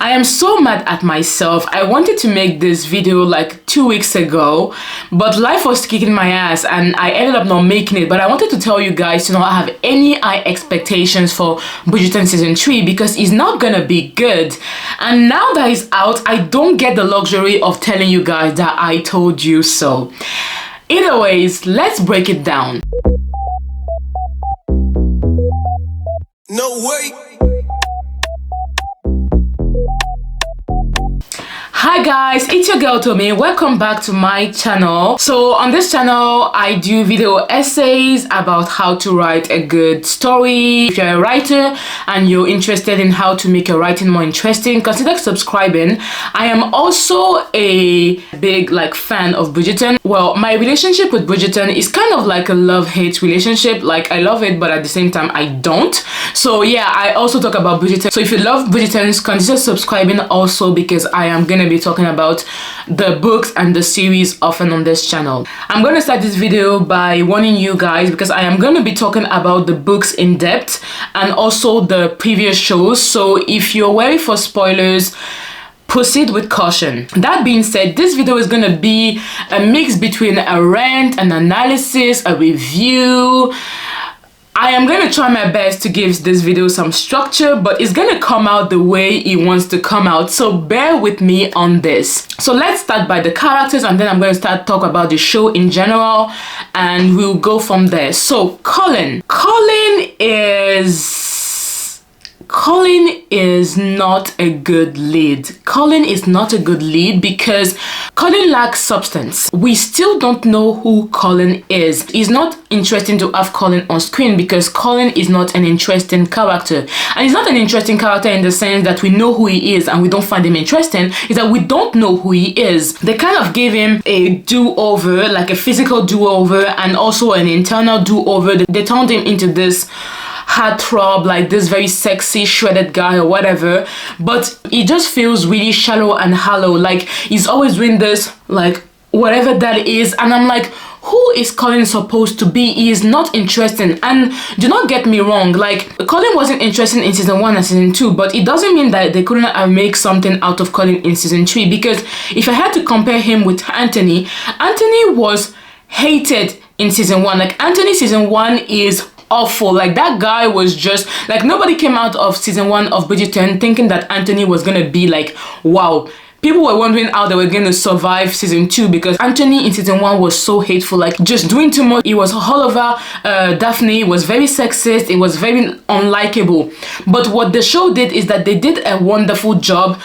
I am so mad at myself. I wanted to make this video like 2 weeks ago, but life was kicking my ass and I ended up not making it. But I wanted to tell you guys to not have any high expectations for Bridgerton season 3 because it's not gonna be good. And now that it's out, I don't get the luxury of telling you guys that I told you so. Either ways, let's break it down. No way. Hi guys, it's your girl Tommy. Welcome back to my channel. So on this channel I do video essays about how to write a good story. If you're a writer and you're interested in how to make your writing more interesting, consider subscribing. I am also a big fan of Bridgerton. Well, my relationship with Bridgerton is kind of like a love-hate relationship. Like, I love it, but at the same time I don't. So yeah, I also talk about Bridgerton. So if you love Bridgerton, consider subscribing also, because I am gonna be talking about the books and the series often on this channel. I'm going to start this video by warning you guys because I am going to be talking about the books in depth and also the previous shows. So if you're wary for spoilers, proceed with caution. That being said, this video is going to be a mix between a rant, an analysis, a review. I am going to try my best to give this video some structure, but it's going to come out the way it wants to come out. So bear with me on this. So let's start by the characters and then I'm going to start talk about the show in general and we'll go from there. So Colin is not a good lead. Colin is not a good lead because Colin lacks substance. We still don't know who Colin is. It's not interesting to have Colin on screen because Colin is not an interesting character. And he's not an interesting character in the sense that we know who he is and we don't find him interesting. It's that we don't know who he is. They kind of gave him a do-over, like a physical do-over and also an internal do-over. They turned him into this heartthrob, like this very sexy shredded guy or whatever, but it just feels really shallow and hollow. Like he's always doing this, like whatever that is, and I'm like, who is Colin supposed to be? He is not interesting. And do not get me wrong, like Colin wasn't interesting in season 1 and season 2, but it doesn't mean that they couldn't have made something out of Colin in season 3, because if I had to compare him with Anthony was hated in season 1. Like Anthony season 1 is awful. Like that guy was just like, nobody came out of season 1 of Bridgerton thinking that Anthony was gonna be like, wow. People were wondering how they were going to survive season 2 because Anthony in season 1 was so hateful, like just doing too much. He was all over Daphne, was very sexist, it was very unlikable. But what the show did is that they did a wonderful job.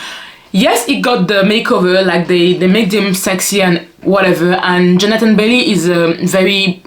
Yes, it got the makeover, like they made him sexy and whatever, and Jonathan Bailey is a very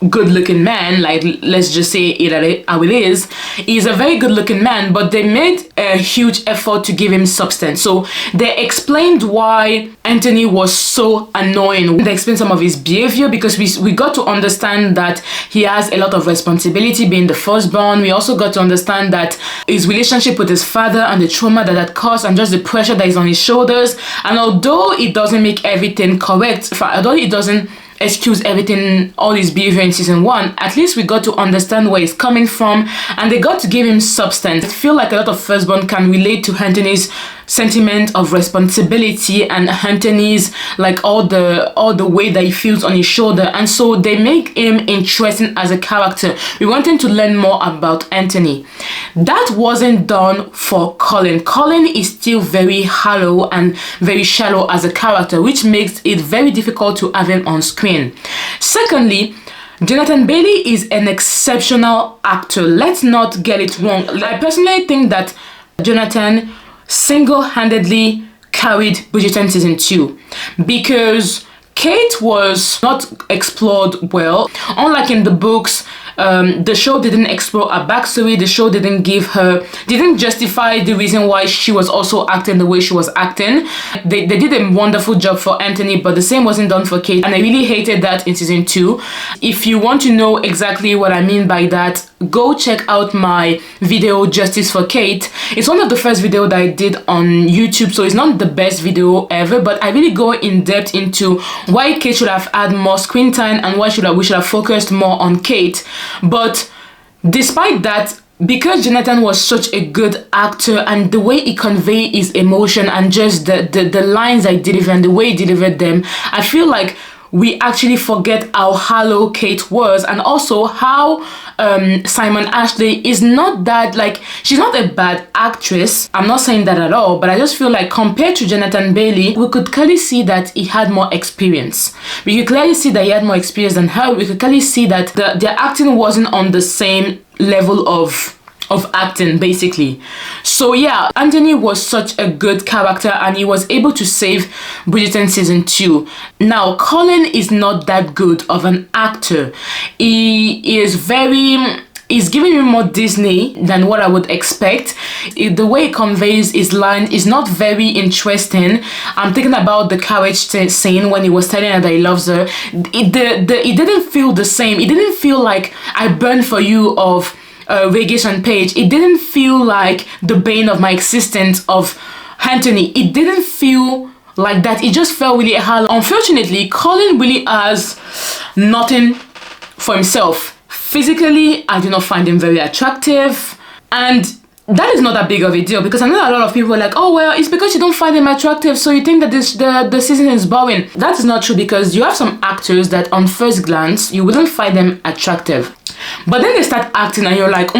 good looking man, like let's just say it how it is. He's a very good looking man, but they made a huge effort to give him substance. So they explained why Anthony was so annoying. They explained some of his behavior because we got to understand that he has a lot of responsibility being the firstborn. We also got to understand that his relationship with his father and the trauma that caused and just the pressure that is on his shoulders. And although it doesn't make everything correct, although it doesn't excuse everything, all his behavior in season 1, at least we got to understand where he's coming from and they got to give him substance. I feel like a lot of firstborn can relate to Anthony's sentiment of responsibility and Anthony's like all the weight that he feels on his shoulder, and so they make him interesting as a character. We wanted to learn more about Anthony. That wasn't done for Colin. Colin is still very hollow and very shallow as a character, which makes it very difficult to have him on screen. Secondly, Jonathan Bailey is an exceptional actor. Let's not get it wrong. I personally think that Jonathan single-handedly carried Bridgerton season 2 because Kate was not explored well. Unlike in the books, the show didn't explore her backstory. The show didn't justify the reason why she was also acting the way she was acting. They did a wonderful job for Anthony, but the same wasn't done for Kate, and I really hated that in season 2. If you want to know exactly what I mean by that, go check out my video Justice for Kate. It's one of the first videos that I did on YouTube, so it's not the best video ever, but I really go in depth into why Kate should have had more screen time and why we should have focused more on Kate. But despite that, because Jonathan was such a good actor, and the way he conveyed his emotion and just the lines I delivered and the way he delivered them, I feel like we actually forget how hollow Kate was, and also how Simon Ashley is not that, like, she's not a bad actress. I'm not saying that at all, but I just feel like compared to Jonathan Bailey, we could clearly see that he had more experience. We could clearly see that he had more experience than her. We could clearly see that their acting wasn't on the same level of acting, basically. So yeah, Anthony was such a good character, and he was able to save Bridgerton season 2. Now, Colin is not that good of an actor. He's giving me more Disney than what I would expect. The way he conveys his line is not very interesting. I'm thinking about the carriage scene when he was telling her that he loves her. It didn't feel the same. It didn't feel like I Burn For You of Regis and Page. It didn't feel like the bane of my existence of Anthony. It didn't feel like that. It just felt really hard. Unfortunately, Colin really has nothing for himself. Physically, I do not find him very attractive, and that is not that big of a deal, because I know a lot of people are like, oh well, it's because you don't find him attractive, so you think that the season is boring. That is not true, because you have some actors that on first glance you wouldn't find them attractive, but then they start acting and you're like,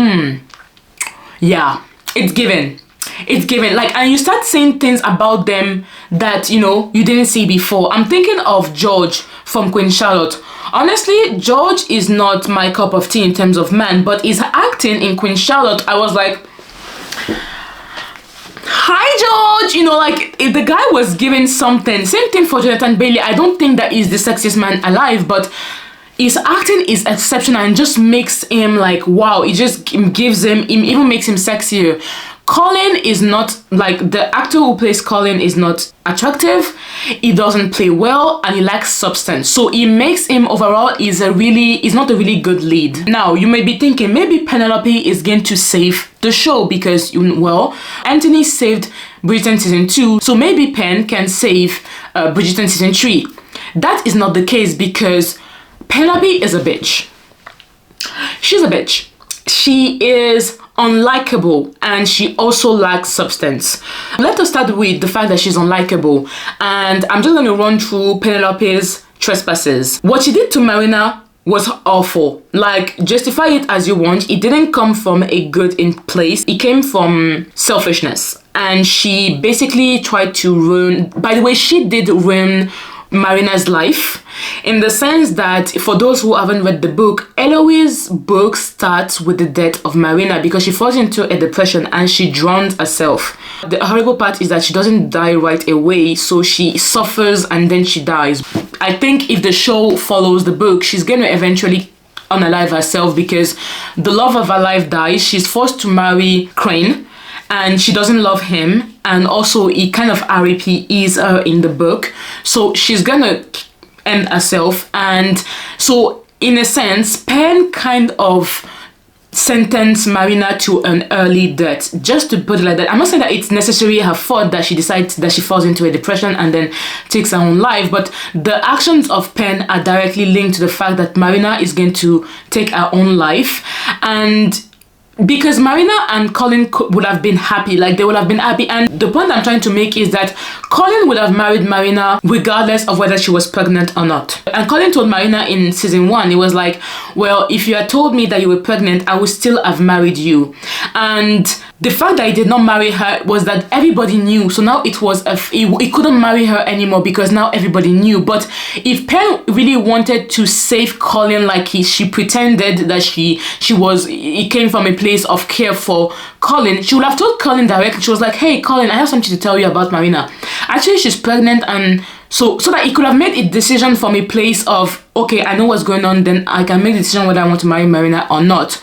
yeah, it's given, like, and you start saying things about them that, you know, you didn't see before. I'm thinking of George from Queen Charlotte. Honestly, George is not my cup of tea in terms of man, but his acting in Queen Charlotte, I was like, hi George, you know, like, if the guy was given something. Same thing for Jonathan Bailey. I don't think that he's the sexiest man alive, but his acting is exceptional and just makes him like, wow, it just gives him, it even makes him sexier. Colin is not, like, the actor who plays Colin is not attractive, he doesn't play well, and he lacks substance. So it makes him overall is not a really good lead. Now, you may be thinking maybe Penelope is going to save the show because, well, Anthony saved Bridgerton season 2, so maybe Pen can save Bridgerton season 3. That is not the case, because Penelope is a bitch. She's a bitch. She is unlikable, and she also lacks substance. Let us start with the fact that she's unlikable, and I'm just going to run through Penelope's trespasses. What she did to Marina was awful. Like, justify it as you want, it didn't come from a good in place, it came from selfishness, and she basically tried to ruin, by the way, she did ruin Marina's life, in the sense that, for those who haven't read the book, Eloise's book starts with the death of Marina because she falls into a depression and she drowns herself. The horrible part is that she doesn't die right away, so she suffers and then she dies. I think if the show follows the book, she's going to eventually unalive herself because the love of her life dies. She's forced to marry Crane, and she doesn't love him, and also he kind of RIPs her in the book, so she's gonna end herself. And so in a sense, Pen kind of sentenced Marina to an early death, just to put it like that. I'm not saying that it's necessarily her fault that she decides that she falls into a depression and then takes her own life, but the actions of Pen are directly linked to the fact that Marina is going to take her own life. And because Marina and Colin would have been happy, like they would have been happy. And the point I'm trying to make is that Colin would have married Marina regardless of whether she was pregnant or not. And Colin told Marina in season 1, he was like, well, if you had told me that you were pregnant, I would still have married you. And the fact that he did not marry her was that everybody knew. So now it was, he couldn't marry her anymore because now everybody knew. But if Pen really wanted to save Colin, like she pretended that it came from a place of care for Colin, she would have told Colin directly. She was like, hey Colin, I have something to tell you about Marina. Actually, she's pregnant, and so that he could have made a decision from a place of, okay, I know what's going on, then I can make the decision whether I want to marry Marina or not.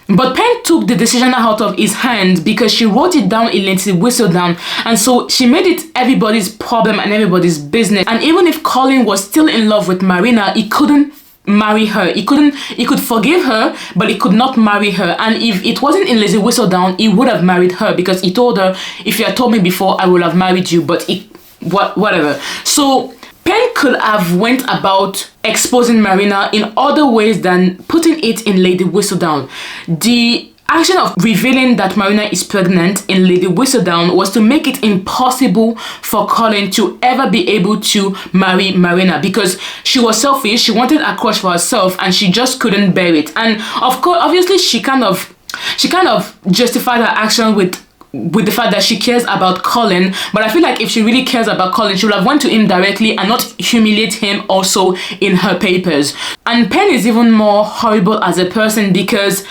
But Pen took the decision out of his hand because she wrote it down in Lindsay Whistledown, and so she made it everybody's problem and everybody's business. And even if Colin was still in love with Marina, he couldn't marry her. He could forgive her, but he could not marry her. And if it wasn't in Lizzie Whistledown, he would have married her because he told her, if you had told me before, I would have married you. But whatever. So Pen could have went about exposing Marina in other ways than putting it in Lady Whistledown. The action of revealing that Marina is pregnant in Lady Whistledown was to make it impossible for Colin to ever be able to marry Marina, because she was selfish, she wanted a crush for herself, and she just couldn't bear it. And of course, obviously, she kind of justified her action with the fact that she cares about Colin, but I feel like if she really cares about Colin, she would have went to him directly and not humiliate him also in her papers. And Pen is even more horrible as a person, because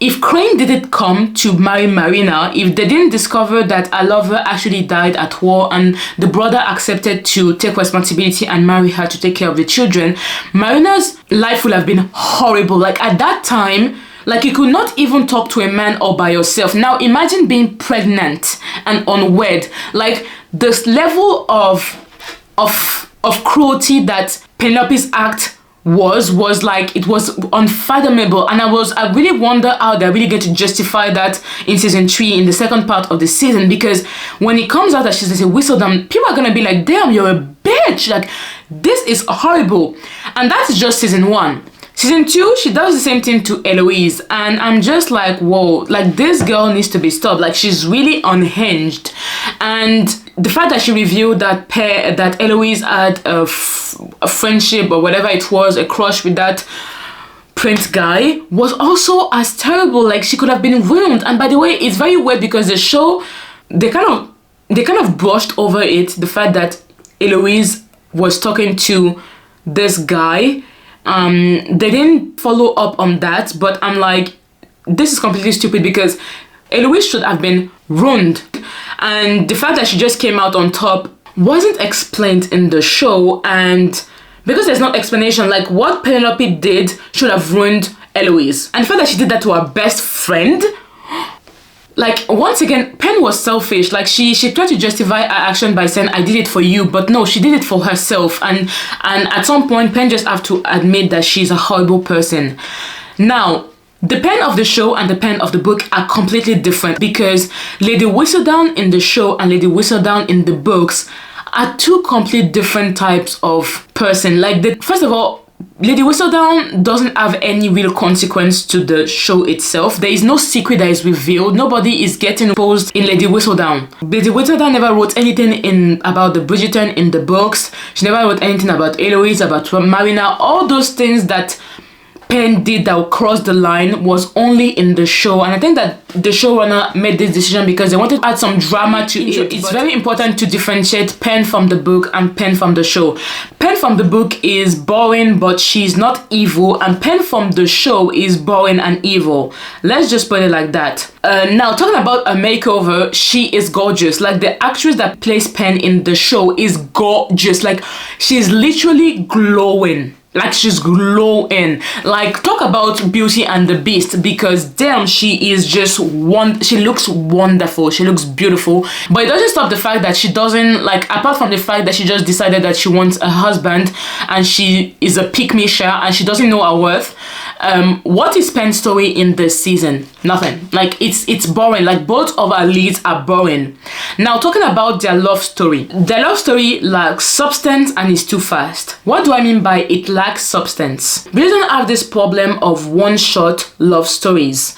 if Crane didn't come to marry Marina, if they didn't discover that a lover actually died at war and the brother accepted to take responsibility and marry her to take care of the children, Marina's life would have been horrible. Like, at that time, like, you could not even talk to a man all by yourself. Now imagine being pregnant and unwed. Like, this level of cruelty that Penelope's act was like, it was unfathomable. And I really wonder how they're really going to justify that in season 3, in the second part of the season, because when it comes out that she's a Whistledown, people are gonna be like, damn, you're a bitch, like, this is horrible. And that's just season 1. Season 2, she does the same thing to Eloise, and I'm just like, whoa, like, this girl needs to be stopped. Like, she's really unhinged. And the fact that she revealed that Eloise had a friendship or whatever it was, a crush with that Prince guy, was also as terrible. Like, she could have been ruined. And by the way, it's very weird because the show, they kind of brushed over it, the fact that Eloise was talking to this guy. They didn't follow up on that, but I'm like, this is completely stupid, because Eloise should have been ruined. And the fact that she just came out on top wasn't explained in the show, and because there's no explanation, like, what Penelope did should have ruined Eloise. And the fact that she did that to her best friend, like, once again, Pen was selfish. Like, she tried to justify her action by saying, I did it for you, but no, she did it for herself. And at some point, Pen just have to admit that she's a horrible person. Now, the Pen of the show and the Pen of the book are completely different, because Lady Whistledown in the show and Lady Whistledown in the books are two complete different types of person. Like, first of all, Lady Whistledown doesn't have any real consequence to the show itself. There is no secret that is revealed. Nobody is getting exposed in Lady Whistledown. Lady Whistledown never wrote anything about the Bridgerton in the books. She never wrote anything about Eloise, about Marina. All those things that Pen did that crossed the line was only in the show, and I think that the showrunner made this decision because they wanted to add some drama to it. It's very important to differentiate Pen from the book and Pen from the show. Pen from the book is boring, but she's not evil, and Pen from the show is boring and evil. Let's just put it like that. Now, talking about a makeover, she is gorgeous. Like, the actress that plays Pen in the show is gorgeous. Like, she's literally glowing. Like, she's glowing. Like, talk about Beauty and the Beast, because damn, she is just she looks wonderful, she looks beautiful. But it doesn't stop the fact that she doesn't, like, apart from the fact that she just decided that she wants a husband and she is a pick-me share and she doesn't know her worth. What is Pen's story in this season? Nothing. Like, it's boring. Like, both of our leads are boring. Now, talking about their love story lacks substance and is too fast. What do I mean by it lacks substance? Bridgerton have this problem of one-shot love stories,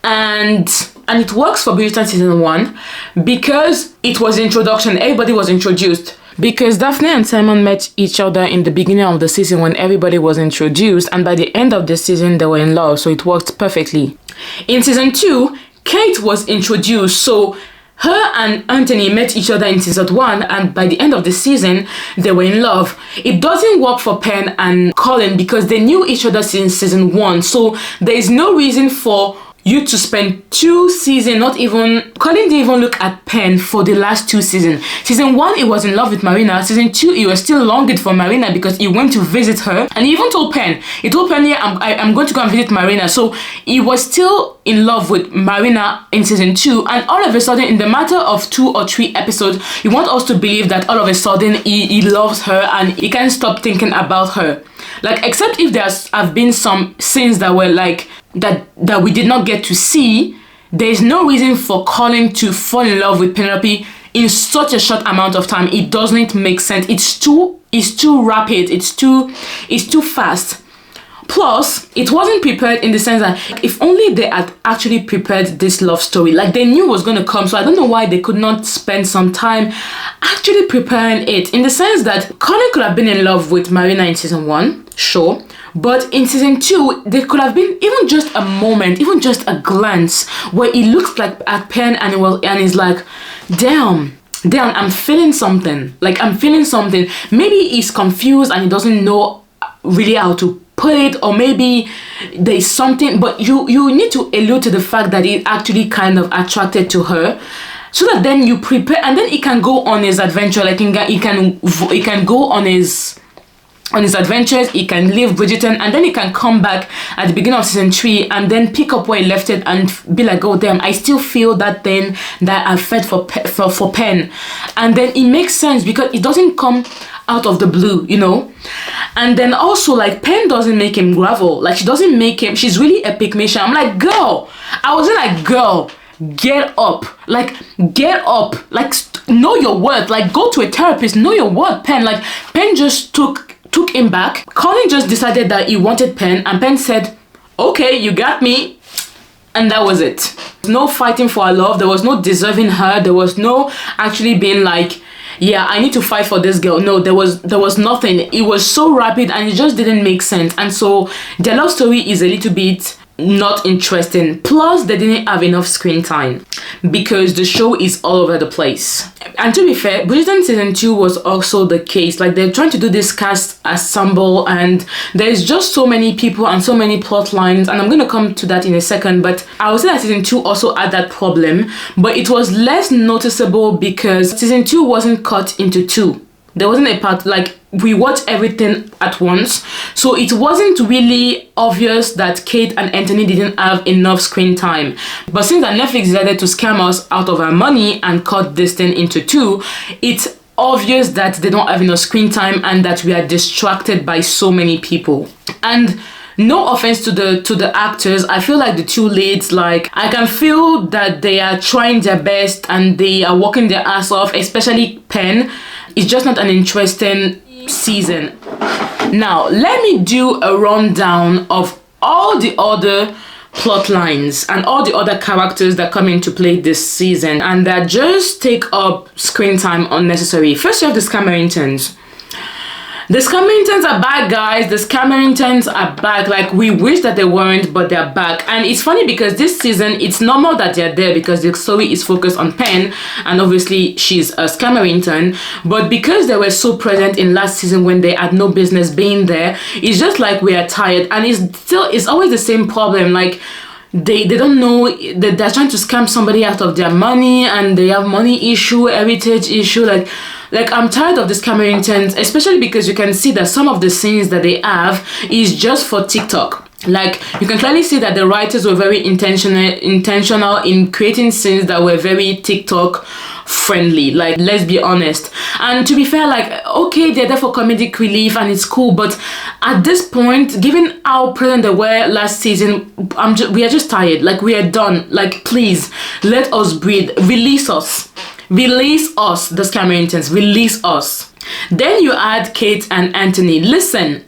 and it works for Bridgerton season 1 because it was introduction. Everybody was introduced. Because Daphne and Simon met each other in the beginning of the season when everybody was introduced, and by the end of the season they were in love, so it worked perfectly. In season 2, Kate was introduced, so her and Anthony met each other in season 1, and by the end of the season they were in love. It doesn't work for Pen and Colin because they knew each other since season 1, so there is no reason for you to spend 2 seasons, Colin didn't even look at Pen for the last 2 seasons. Season 1, he was in love with Marina. Season 2, he was still longing for Marina because he went to visit her. And he even told Pen, yeah, I'm going to go and visit Marina. So he was still in love with Marina in season 2. And all of a sudden, in the matter of 2 or 3 episodes, you want us to believe that all of a sudden he loves her and he can't stop thinking about her. Like, except if there have been some scenes that were like, that we did not get to see, there is no reason for Colin to fall in love with Penelope in such a short amount of time. It doesn't make sense. It's too rapid. It's too fast. Plus, it wasn't prepared in the sense that if only they had actually prepared this love story, like they knew it was going to come, so I don't know why they could not spend some time actually preparing it, in the sense that Colin could have been in love with Marina in season 1, sure, but in season 2, there could have been even just a moment, even just a glance, where he looks like at Pen and he's like, damn, I'm feeling something. Like, I'm feeling something. Maybe he's confused and he doesn't know really how to put it, or maybe there's something, but you need to allude to the fact that he's actually kind of attracted to her, so that then you prepare, and then he can go on his adventure. Like, he can go on his adventures, he can leave Bridgerton, and then he can come back at the beginning of season 3 and then pick up where he left it and be like, oh damn, I still feel that thing that I felt for Pen. And then it makes sense because it doesn't come out of the blue, you know. And then also, like, Pen doesn't make him gravel. Like, she doesn't make him, she's really a pygmation. I'm like, girl, I was like, girl, get up, like, know your worth, like, go to a therapist, know your worth. Pen, like, Pen just took him back. Colin just decided that he wanted Pen, and Pen said, okay, you got me, and that was it. No fighting for her love, there was no deserving her, there was no actually being like, yeah, I need to fight for this girl. No, there was nothing. It was so rapid and it just didn't make sense, and so their love story is a little bit not interesting. Plus, they didn't have enough screen time because the show is all over the place. And to be fair, Bridgerton season 2 was also the case. Like, they're trying to do this cast ensemble, and there's just so many people and so many plot lines, and I'm gonna come to that in a second. But I would say that season 2 also had that problem, but it was less noticeable because season 2 wasn't cut into 2. There wasn't a part, like, we watched everything at once, so it wasn't really obvious that Kate and Anthony didn't have enough screen time. But since that Netflix decided to scam us out of our money and cut this thing into 2, it's obvious that they don't have enough screen time and that we are distracted by so many people. And no offense to the actors, I feel like the 2 leads, like, I can feel that they are trying their best and they are working their ass off, especially Pen. It's just not an interesting season. Now, let me do a rundown of all the other plot lines and all the other characters that come into play this season and that just take up screen time unnecessary. First, you have the Scameringtons. The Scameringtons are back, guys. The Scameringtons are back. Like, we wish that they weren't, but they're back. And it's funny because this season, it's normal that they're there because the story is focused on Pen, and obviously she's a Scamerington. But because they were so present in last season when they had no business being there, it's just like we are tired. And it's always the same problem. Like, they don't know that they're trying to scam somebody out of their money, and they have money issue, heritage issue. Like, I'm tired of this Scameringtons, especially because you can see that some of the scenes that they have is just for TikTok. Like, you can clearly see that the writers were very intentional in creating scenes that were very TikTok friendly. Like, let's be honest. And to be fair, like, okay, they're there for comedic relief and it's cool, but at this point, given how present they were last season, we are just tired. Like, we are done. Like, please, let us breathe. Release us. Release us, the Scameringtons. Release us. Then you add Kate and Anthony. Listen,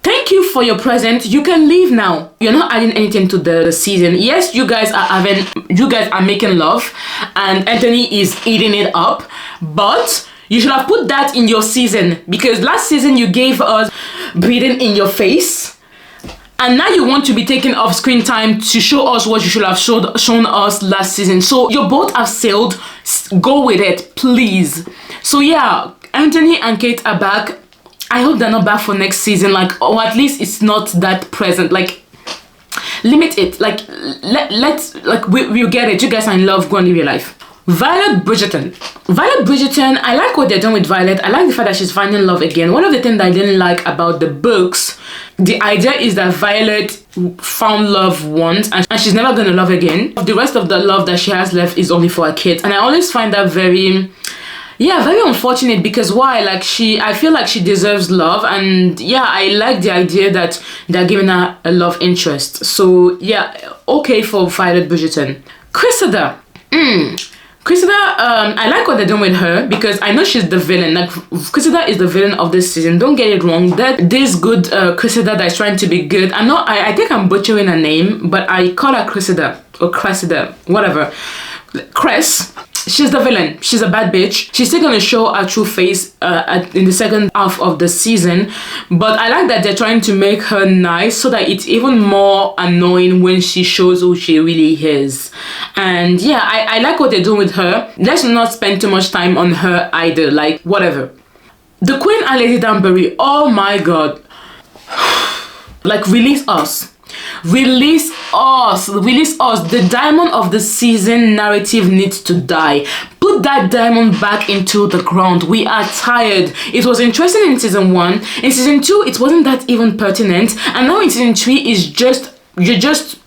thank you for your present. You can leave now. You're not adding anything to the season. Yes, you guys are making love, and Anthony is eating it up, but you should have put that in your season, because last season you gave us breathing in your face. And now you want to be taking off screen time to show us what you should have shown us last season. So your boat have sailed. Go with it, please. So yeah, Anthony and Kate are back. I hope they're not back for next season, like, or at least it's not that present. Like, limit it. Like, let's, like, we'll get it. You guys are in love. Go and live your life. Violet Bridgerton, I like what they're doing with Violet. I like the fact that she's finding love again. One of the things that I didn't like about the books, the idea is that Violet found love once and she's never going to love again. The rest of the love that she has left is only for her kids. And I always find that very unfortunate, because why? Like, I feel like she deserves love, and yeah, I like the idea that they're giving her a love interest. So yeah, okay for Violet Bridgerton. Cressida. Cressida, I like what they're doing with her because I know she's the villain. Like, Cressida is the villain of this season. Don't get it wrong. That this good Cressida that is trying to be good. I think I'm butchering her name, but I call her Cressida or Cressida, whatever. Cress. She's the villain. She's a bad bitch. She's still gonna show her true face in the second half of the season. But I like that they're trying to make her nice so that it's even more annoying when she shows who she really is. And yeah, I like what they're doing with her. Let's not spend too much time on her either. Like, whatever. The Queen and Lady Danbury. Oh my god. Like, release us. Release us. Release us. The diamond of the season narrative needs to die. Put that diamond back into the ground. We are tired. It was interesting in season 1. In season 2, it wasn't that even pertinent. And now in season 3, it's just you're just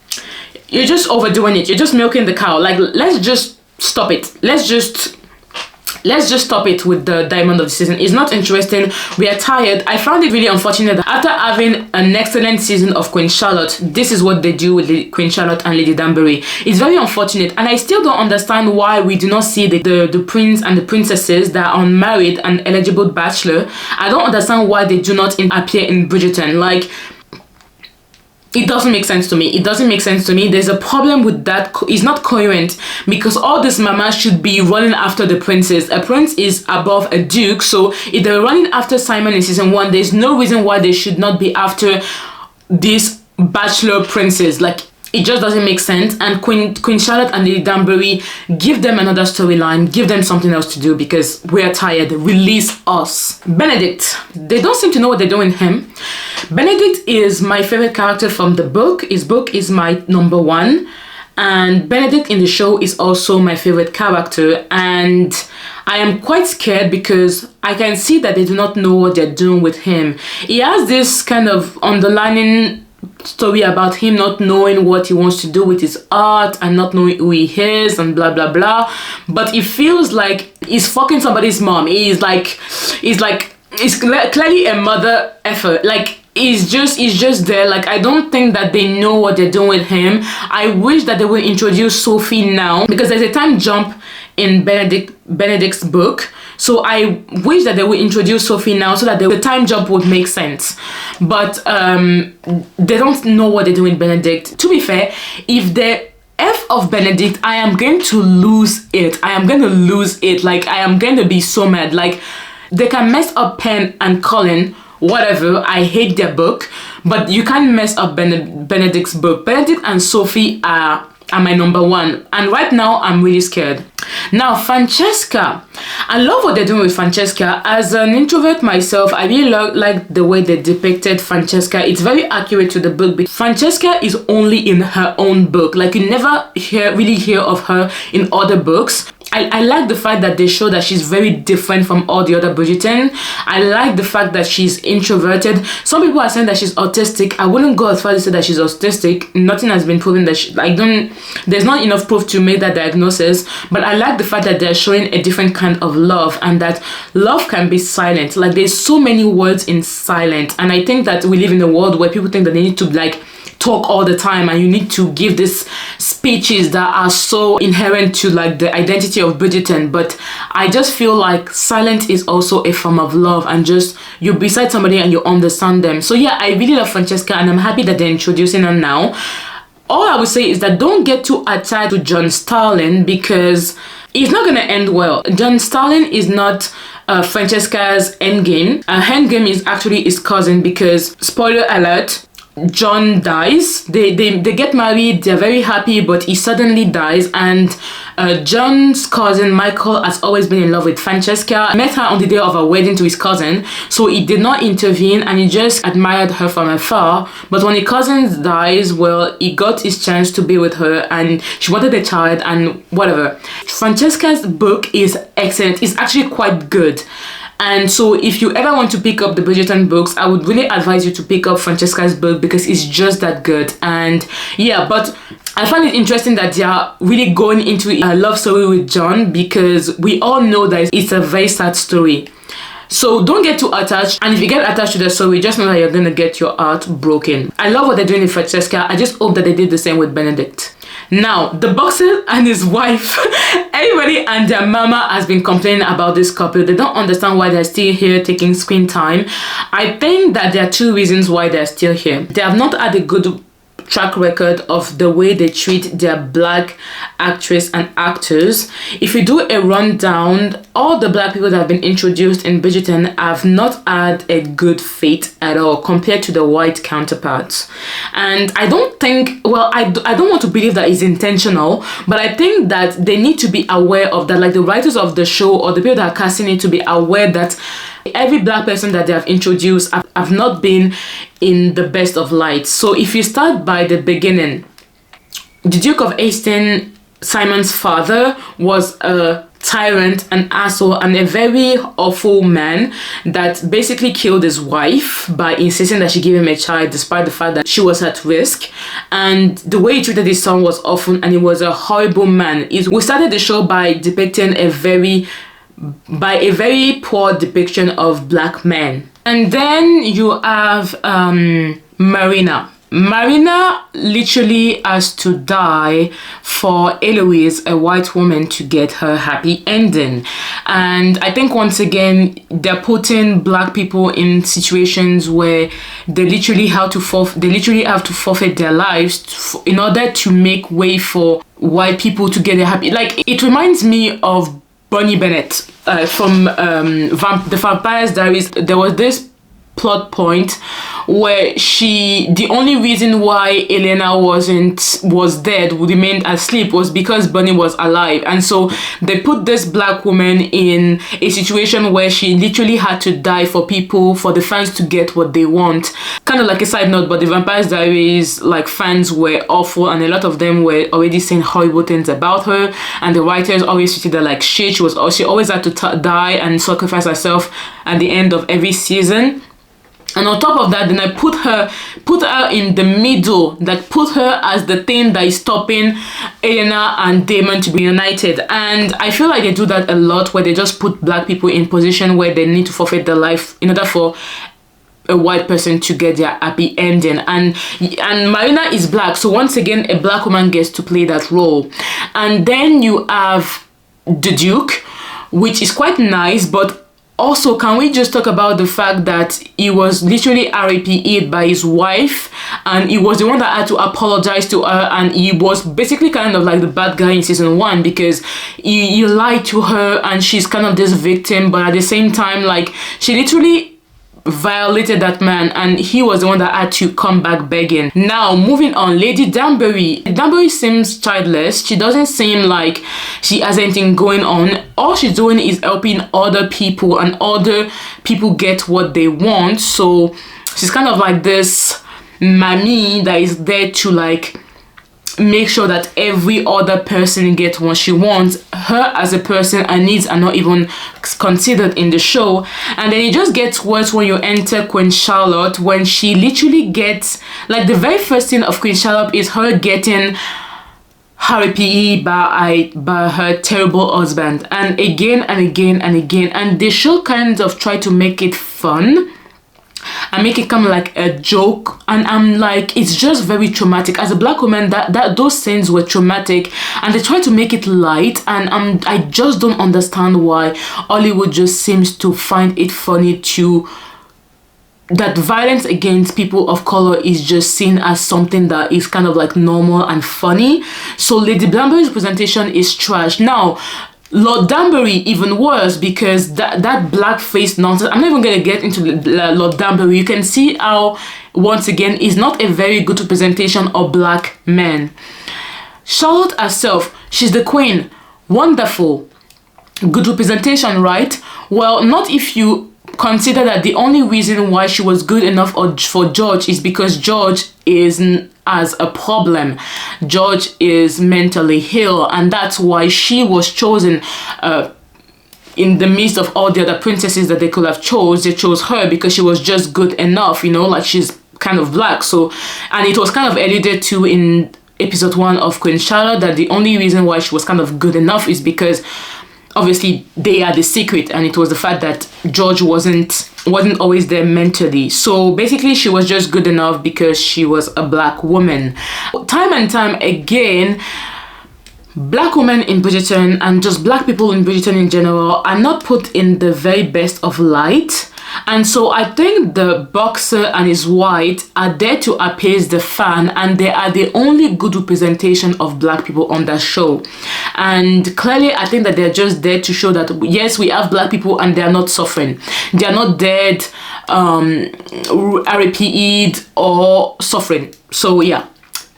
overdoing it. You're just milking the cow. Like, let's just stop it. Let's just stop it with the diamond of the season. It's not interesting. We are tired. I found it really unfortunate that after having an excellent season of Queen Charlotte, this is what they do with Queen Charlotte and Lady Danbury. It's very unfortunate, and I still don't understand why we do not see the prince and the princesses that are unmarried and eligible bachelor. I don't understand why they do not appear in Bridgerton. Like, it doesn't make sense to me. It doesn't make sense to me. There's a problem with that. It's not coherent because all these mamas should be running after the princess. A prince is above a duke, so if they're running after Simon in season 1, there's no reason why they should not be after this bachelor princess. Like, it just doesn't make sense. And Queen Charlotte and Lady Danbury, give them another storyline. Give them something else to do because we're tired. Release us. Benedict. They don't seem to know what they're doing him. Benedict is my favorite character from the book. His book is my number 1. And Benedict in the show is also my favorite character. And I am quite scared because I can see that they do not know what they're doing with him. He has this kind of underlining story about him not knowing what he wants to do with his art and not knowing who he is and blah blah blah, but it feels like he's fucking somebody's mom. He's clearly a mother effort. Like, he's just there. Like, I don't think that they know what they're doing with him. I wish that they would introduce Sophie now because there's a time jump in Benedict's book. So I wish that they would introduce Sophie now so that the time jump would make sense. But they don't know what they're doing with Benedict. To be fair, if they F of Benedict, I am going to lose it. I am going to lose it. Like, I am going to be so mad. Like, they can mess up Pen and Colin, whatever. I hate their book. But you can't mess up Benedict's book. Benedict and Sophie are my number 1. And right now, I'm really scared. Now, Francesca. I love what they're doing with Francesca. As an introvert myself, I really like the way they depicted Francesca. It's very accurate to the book. But Francesca is only in her own book. Like, you never really hear of her in other books. I like the fact that they show that she's very different from all the other Bridgerton. I like the fact that she's introverted. Some people are saying that she's autistic. I wouldn't go as far as to say that she's autistic. Nothing has been proven that there's not enough proof to make that diagnosis. But I like the fact that they're showing a different kind of love and that love can be silent. Like, there's so many words in silent. And I think that we live in a world where people think that they need to, like, talk all the time and you need to give these speeches that are so inherent to, like, the identity of Bridgerton. But I just feel like silence is also a form of love and just you're beside somebody and you understand them. So yeah, I really love Francesca and I'm happy that they're introducing her now. All I would say is that don't get too attached to John Starling because it's not gonna end well. John Starling is not Francesca's endgame. Her endgame is actually his cousin because, spoiler alert, John dies. They get married, they're very happy, but he suddenly dies. And John's cousin Michael has always been in love with Francesca. Met her on the day of her wedding to his cousin, so he did not intervene and he just admired her from afar. But when his cousin dies, well, he got his chance to be with her and she wanted a child and whatever. Francesca's book is excellent. It's actually quite good. And so if you ever want to pick up the Bridgerton books, I would really advise you to pick up Francesca's book because it's just that good. And yeah, but I find it interesting that they are really going into a love story with John because we all know that it's a very sad story. So don't get too attached, and if you get attached to the story, just know that you're gonna get your heart broken. I love what they're doing with Francesca. I just hope that they did the same with Benedict. Now, the boxer and his wife, everybody and their mama has been complaining about this couple. They don't understand why they're still here taking screen time. I think that there are two reasons why they're still here. They have not had a good track record of the way they treat their black actress and actors. If you do a rundown, all the black people that have been introduced in Bridgerton have not had a good fate at all compared to the white counterparts. And I don't think, well, I don't want to believe that it's intentional, but I think that they need to be aware of that, like the writers of the show or the people that are casting it to be aware that every black person that they have introduced have not been in the best of light. So if you start by the beginning, the Duke of Hastings, Simon's father, was a tyrant, an asshole, and a very awful man that basically killed his wife by insisting that she give him a child despite the fact that she was at risk. And the way he treated his son was awful, and he was a horrible man. We started the show by depicting a very poor depiction of black men. And then you have Marina. Marina literally has to die for Eloise, a white woman, to get her happy ending. And I think once again they're putting black people in situations where they literally have to forfeit their lives in order to make way for white people to get their happy. Like, it reminds me of Bonnie Bennett from The Vampire's Diaries. There was this plot point where the only reason why Elena was dead, remained asleep, was because Bonnie was alive. And so they put this black woman in a situation where she literally had to die for the fans to get what they want. Kind of like a side note, but The Vampire's Diaries, like, fans were awful, and a lot of them were already saying horrible things about her, and the writers always treated her like shit. She always had to die and sacrifice herself at the end of every season. And on top of that, then I put her in the middle, like put her as the thing that is stopping Elena and Damon to be united. And I feel like they do that a lot, where they just put black people in position where they need to forfeit their life in order for a white person to get their happy ending. And Marina is black, so once again a black woman gets to play that role. And then you have the Duke, which is quite nice, but also, can we just talk about the fact that he was literally RIP'd by his wife, and he was the one that had to apologize to her, and he was basically kind of like the bad guy in season 1 because he lied to her, and she's kind of this victim, but at the same time, like, she literally violated that man, and he was the one that had to come back begging. Now, moving on, Lady Danbury. Danbury seems childless. She doesn't seem like she has anything going on. All she's doing is helping other people, and other people get what they want. So she's kind of like this mammy that is there to, like, make sure that every other person gets what she wants. Her as a person, her needs are not even considered in the show. And then it just gets worse when you enter Queen Charlotte, when she literally gets, like, the very first thing of Queen Charlotte is her getting RIPE by her terrible husband, and again and again and again. And the show kind of try to make it fun and make it come like a joke, and I'm like, it's just very traumatic. As a black woman, that those scenes were traumatic, and they try to make it light, and I just don't understand why Hollywood just seems to find it funny that violence against people of color is just seen as something that is kind of like normal and funny. So Lady Danbury's presentation is trash. Now, Lord Danbury, even worse, because that blackface nonsense. I'm not even going to get into Lord Danbury. You can see how, once again, is not a very good representation of black men. Charlotte herself, she's the queen. Wonderful. Good representation, right? Well, not if you consider that the only reason why she was good enough for George is because George has a problem. George is mentally ill, and that's why she was chosen in the midst of all the other princesses that they could have they chose her because she was just good enough, you know, like, she's kind of black. So, and it was kind of alluded to in episode 1 of Queen Charlotte that the only reason why she was kind of good enough is because obviously they are the secret, and it was the fact that George wasn't always there mentally. So basically she was just good enough because she was a black woman. Time and time again, black women in Bridgerton and just black people in Bridgerton in general are not put in the very best of light. And so I think the boxer and his wife are there to appease the fan, and they are the only good representation of black people on that show. And clearly I think that they're just there to show that yes, we have black people and they're not suffering. They are not dead, RAP'd or suffering. So yeah,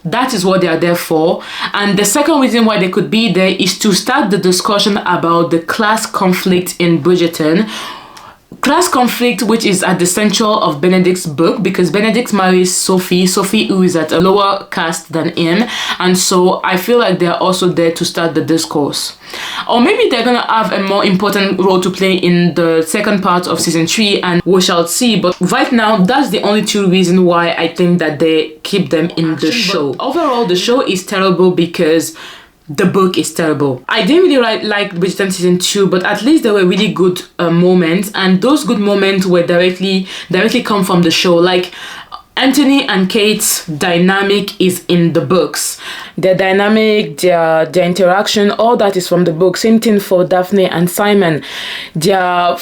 that is what they are there for. And the second reason why they could be there is to start the discussion about the class conflict in Bridgerton. Class conflict, which is at the center of Benedict's book, because Benedict marries Sophie, who is at a lower caste than him, and so I feel like they're also there to start the discourse. Or maybe they're gonna have a more important role to play in the second part of season 3, and we shall see. But right now, that's the only two reasons why I think that they keep them in the show. But overall, the show is terrible because the book is terrible. I didn't really like Bridgerton season 2, but at least there were really good moments, and those good moments were directly come from the show. Like Anthony and Kate's dynamic is in the books. Their dynamic, their interaction, all that is from the book. Same thing for Daphne and Simon. Their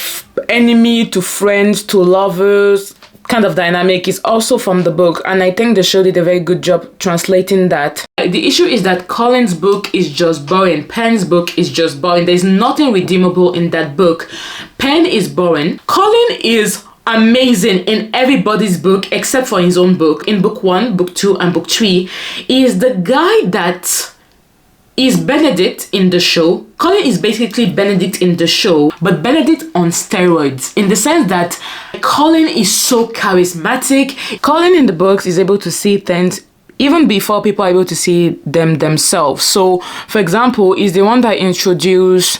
enemy to friends to lovers kind of dynamic is also from the book, and I think the show did a very good job translating that. The issue is that Colin's book is just boring. Pen's book is just boring. There's nothing redeemable in that book. Pen is boring. Colin is amazing in everybody's book except for his own book. In book 1, book 2, and book 3, he is the guy that is Benedict in the show. Colin is basically Benedict in the show, but Benedict on steroids, in the sense that Colin is so charismatic. Colin in the books is able to see things even before people are able to see them themselves. So, for example, he's the one that introduced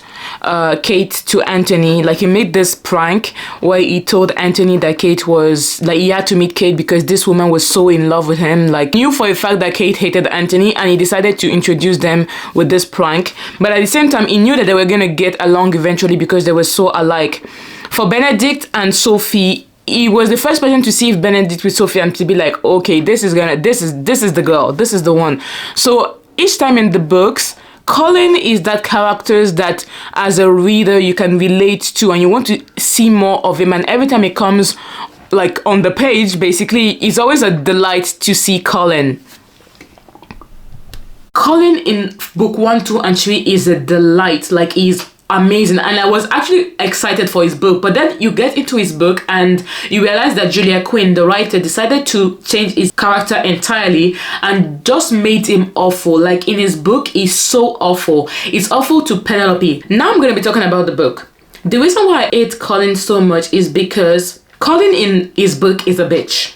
Kate to Anthony. Like, he made this prank where he told Anthony that Kate was, like, he had to meet Kate because this woman was so in love with him. Like, he knew for a fact that Kate hated Anthony, and he decided to introduce them with this prank. But at the same time, he knew that they were gonna get along eventually because they were so alike. For Benedict and Sophie, he was the first person to see if Benedict with Sophie and to be like, okay, this is the girl, this is the one. So each time in the books, Colin is that character that as a reader you can relate to and you want to see more of him, and every time it comes like on the page, basically it's always a delight to see Colin. Colin in book 1, 2, and 3 is a delight. Like, he's amazing, and I was actually excited for his book. But then you get into his book and you realize that Julia Quinn, the writer, decided to change his character entirely and just made him awful. Like, in his book, he's so awful. It's awful to Penelope. Now I'm going to be talking about the book. The reason why I hate Colin so much is because Colin in his book is a bitch.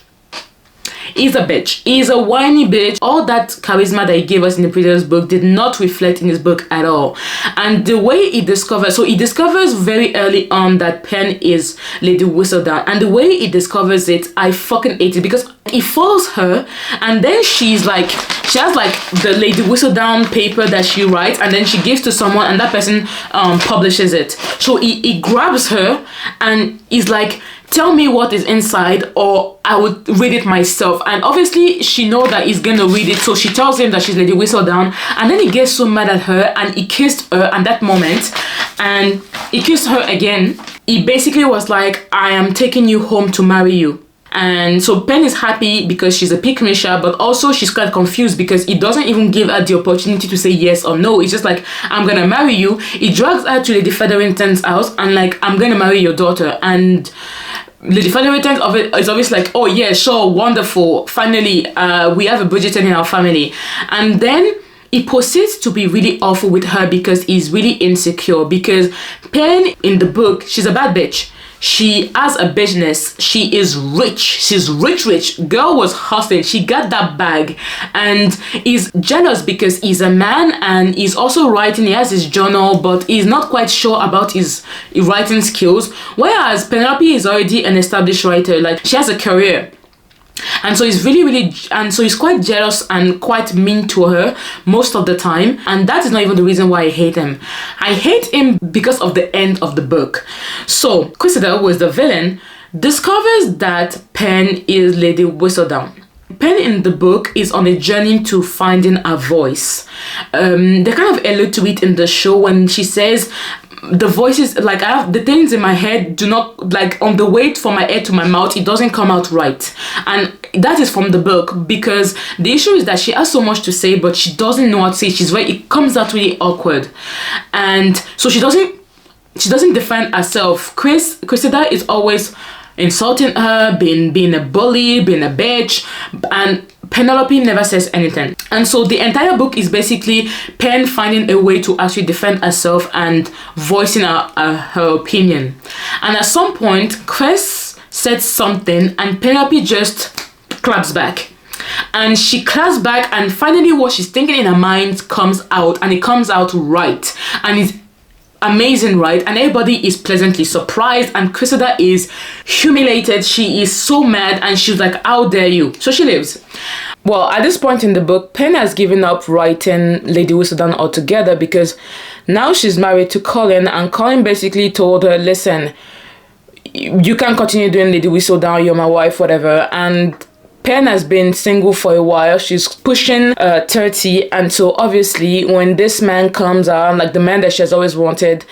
He's a bitch. He's a whiny bitch. All that charisma that he gave us in the previous book did not reflect in his book at all. And the way he discovers very early on that Pen is Lady Whistledown. And the way he discovers it, I fucking hate it, because he follows her and then she has like the Lady Whistledown paper that she writes, and then she gives to someone and that person publishes it. So he grabs her and he's like, tell me what is inside or I would read it myself. And obviously she knows that he's gonna read it, so she tells him that she's Lady Whistledown, and then he gets so mad at her and he kissed her at that moment, and he kissed her again. He basically was like, I am taking you home to marry you. And so Pen is happy because she's a pick-me-sha, but also she's quite confused because he doesn't even give her the opportunity to say yes or no. It's just like, I'm gonna marry you. He drags her to Lady Featherington's house and like, I'm gonna marry your daughter. And Lady Featherington is always like, oh yeah, sure, wonderful, finally we have a Bridgerton in our family. And then he proceeds to be really awful with her because he's really insecure, because Pen in the book, she's a bad bitch. She has a business. She is rich. She's rich. Girl was hustling. She got that bag. And he's jealous because he's a man and he's also writing. He has his journal, but he's not quite sure about his writing skills. Whereas Penelope is already an established writer. Like, she has a career. And so he's quite jealous and quite mean to her most of the time. And that is not even the reason why I hate him. I hate him because of the end of the book. So Cressida, who is the villain, discovers that Pen is Lady Whistledown. Pen in the book is on a journey to finding a voice. They kind of allude to it in the show when she says, the voices, like, I have the things in my head do not, like, on the way from my head to my mouth, it doesn't come out right. And that is from the book, because the issue is that she has so much to say, but she doesn't know what to say. It comes out really awkward. And so she doesn't defend herself. Cressida is always insulting her, being a bully, being a bitch, and Penelope never says anything. And so the entire book is basically Pen finding a way to actually defend herself and voicing her opinion. And at some point, Cress said something and Penelope just claps back. And she claps back, and finally what she's thinking in her mind comes out, and it comes out right. And it's amazing, right? And everybody is pleasantly surprised, and Cressida is humiliated. She is so mad, and she's like, how dare you? So she leaves. Well, at this point in the book, Pen has given up writing Lady Whistledown altogether, because now she's married to Colin, and Colin basically told her, listen, you can't continue doing Lady Whistledown, you're my wife, whatever. And Pen has been single for a while. She's pushing 30, and so obviously when this man comes around, like the man that she has always wanted,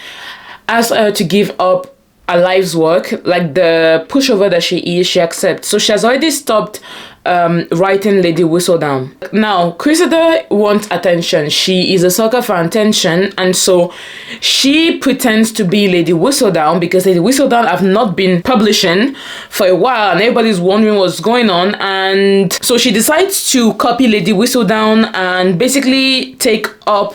asks her to give up her life's work, like the pushover that she is, she accepts. So she has already stopped writing Lady Whistledown. Now, Cressida wants attention. She is a sucker for attention, and so she pretends to be Lady Whistledown, because Lady Whistledown have not been publishing for a while, and everybody's wondering what's going on. And so she decides to copy Lady Whistledown and basically take up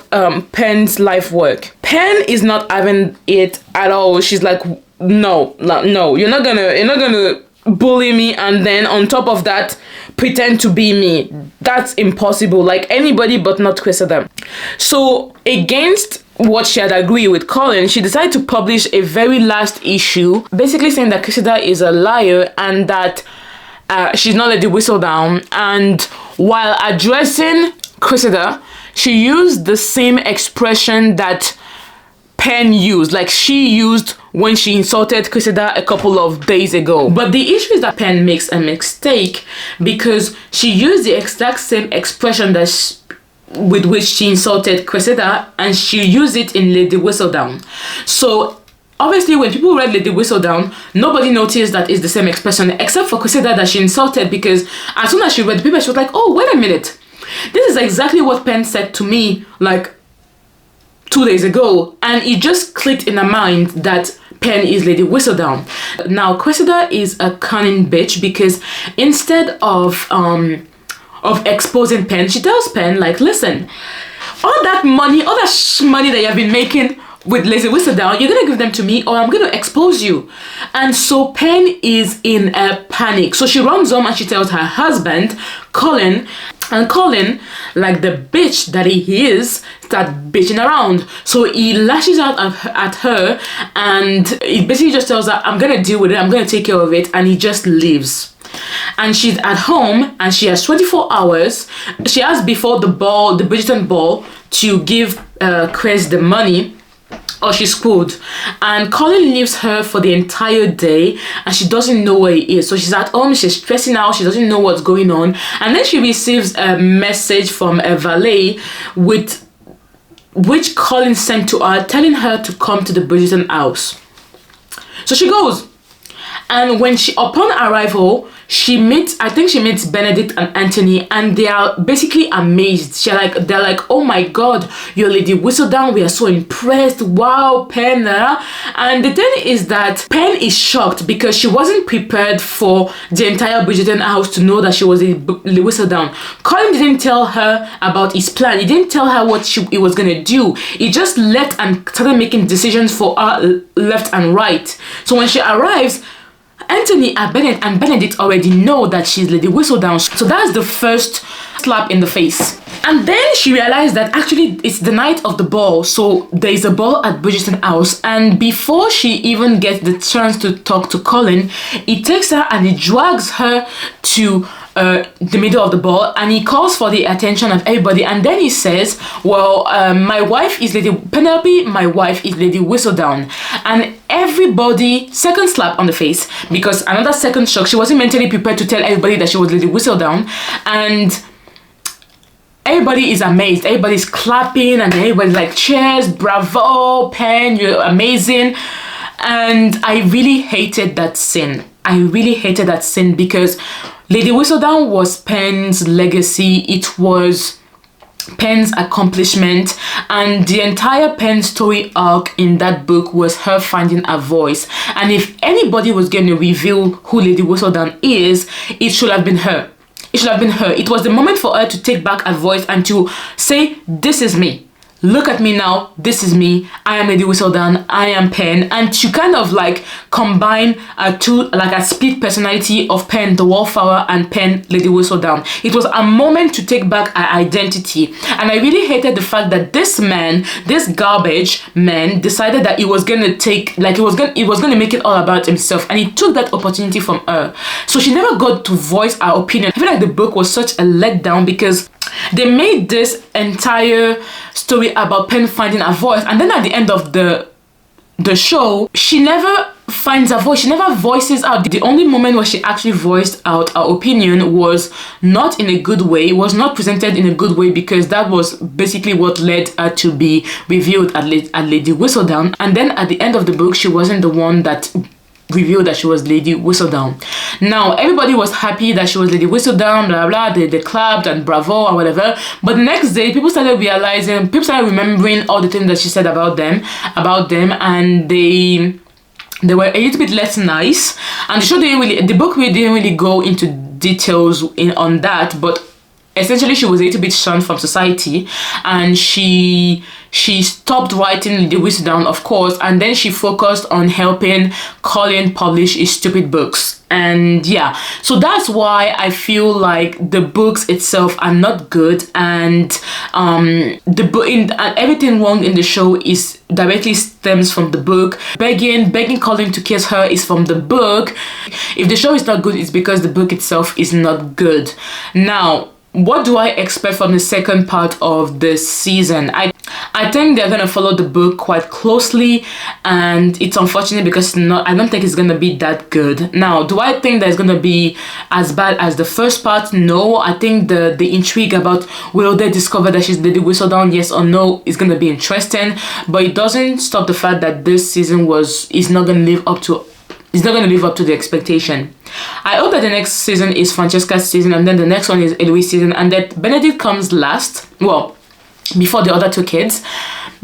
Pen's life work. Pen is not having it at all. She's like, no, you're not gonna bully me and then on top of that pretend to be me. That's impossible. Like, anybody but not Cressida. So against what she had agreed with Colin, she decided to publish a very last issue, basically saying that Cressida is a liar and that she's not Lady Whistledown. And while addressing Cressida, she used the same expression that Pen used, like she used when she insulted Cressida a couple of days ago. But the issue is that Pen makes a mistake, because she used the exact same expression that with which she insulted Cressida, and she used it in Lady Whistledown. So obviously when people read Lady Whistledown, nobody noticed that it's the same expression except for Cressida that she insulted, because as soon as she read the paper, she was like, oh, wait a minute, this is exactly what Pen said to me like 2 days ago. And it just clicked in her mind that Pen is Lady Whistledown. Now Cressida is a cunning bitch, because instead of exposing Pen, she tells Pen, like, listen, all that money that you have been making with Lady Whistledown, you're gonna give them to me or I'm gonna expose you. And so Pen is in a panic. So she runs home and she tells her husband, Colin, and Colin, like the bitch that he is, starts bitching around. So he lashes out at her, and he basically just tells her, I'm gonna deal with it, I'm gonna take care of it, and he just leaves. And she's at home and she has 24 hours. She has before the Bridgerton ball, to give Chris the money, or she's screwed. And Colin leaves her for the entire day and she doesn't know where he is. So she's at home, she's stressing out, she doesn't know what's going on. And then she receives a message from a valet which Colin sent to her, telling her to come to the Bridgerton house. So she goes. And when upon arrival, she meets Benedict and Anthony, and they are basically amazed. They're like, oh my god, you're Lady Whistledown, we are so impressed, wow, Pen. And the thing is that Pen is shocked because she wasn't prepared for the entire Bridgerton house to know that she was Lady Whistledown. Colin didn't tell her about his plan, he didn't tell her what he was gonna do. He just left and started making decisions for her left and right. So when she arrives, Anthony and Benedict already know that she's Lady Whistledown. So that's the first slap in the face. And then she realized that actually it's the night of the ball, so there is a ball at Bridgerton house. And before she even gets the chance to talk to Colin, he takes her and he drags her to the middle of the ball, and he calls for the attention of everybody, and then he says, well, my wife is Lady Penelope, my wife is Lady Whistledown. And everybody, second slap on the face, because another second shock, she wasn't mentally prepared to tell everybody that she was Lady Whistledown. And everybody is amazed, everybody's clapping, and everybody's like, cheers, bravo, Pen, you're amazing. And I really hated that scene. I really hated that scene because Lady Whistledown was Pen's legacy. It was Pen's accomplishment, and the entire Pen story arc in that book was her finding a voice. And if anybody was going to reveal who Lady Whistledown is, it should have been her. It should have been her. It was the moment for her to take back a voice and to say, this is me. Look at me now, this is me, I am Lady Whistledown, I am Pen, and to kind of like combine a split personality of Pen the Wallflower and Pen Lady Whistledown. It was a moment to take back our identity, and I really hated the fact that this man, this garbage man, decided that he was gonna take, like he was gonna make it all about himself, and he took that opportunity from her. So she never got to voice her opinion. I feel like the book was such a letdown because they made this entire story about Pen finding a voice, and then at the end of the show, she never finds a voice. She never voices out. The only moment where she actually voiced out her opinion was not in a good way, was not presented in a good way, because that was basically what led her to be revealed at Lady Whistledown. And then at the end of the book, she wasn't the one that revealed that she was Lady Whistledown. Now everybody was happy that she was Lady Whistledown, blah blah, they clapped and bravo or whatever. But the next day, people started remembering all the things that she said about them, and they were a little bit less nice. And the book really didn't really go into details on that, but essentially she was a little bit shunned from society, and she stopped writing Lady Whistledown, of course, and then she focused on helping Colin publish his stupid books. And yeah, so that's why I feel like the books itself are not good, and everything wrong in the show is directly stems from the book. Begging Colin to kiss her is from the book. If the show is not good, it's because the book itself is not good. Now, what do I expect from the second part of this season? I think they're gonna follow the book quite closely, and it's unfortunate because I don't think it's gonna be that good. Now, do I think that it's gonna be as bad as the first part? No. I think the intrigue about will they discover that she's Lady Whistledown, yes or no, is gonna be interesting, but it doesn't stop the fact that this season is not gonna live up to the expectation. I hope that the next season is Francesca's season, and then the next one is Eloise's season, and that Benedict comes last, well, before the other two kids,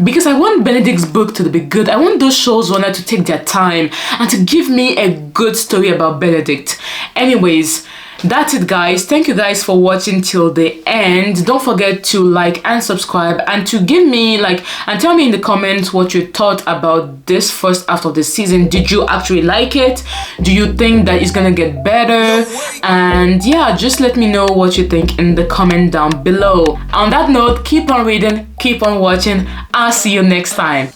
because I want Benedict's book to be good. I want those showrunners to take their time and to give me a good story about Benedict. Anyways, that's it, guys. Thank you guys for watching till the end. Don't forget to like and subscribe, and to give me and tell me in the comments what you thought about this first half of the season. Did you actually like it? Do you think that it's gonna get better? And yeah, just let me know what you think in the comment down below. On that note, keep on reading, keep on watching. I'll see you next time.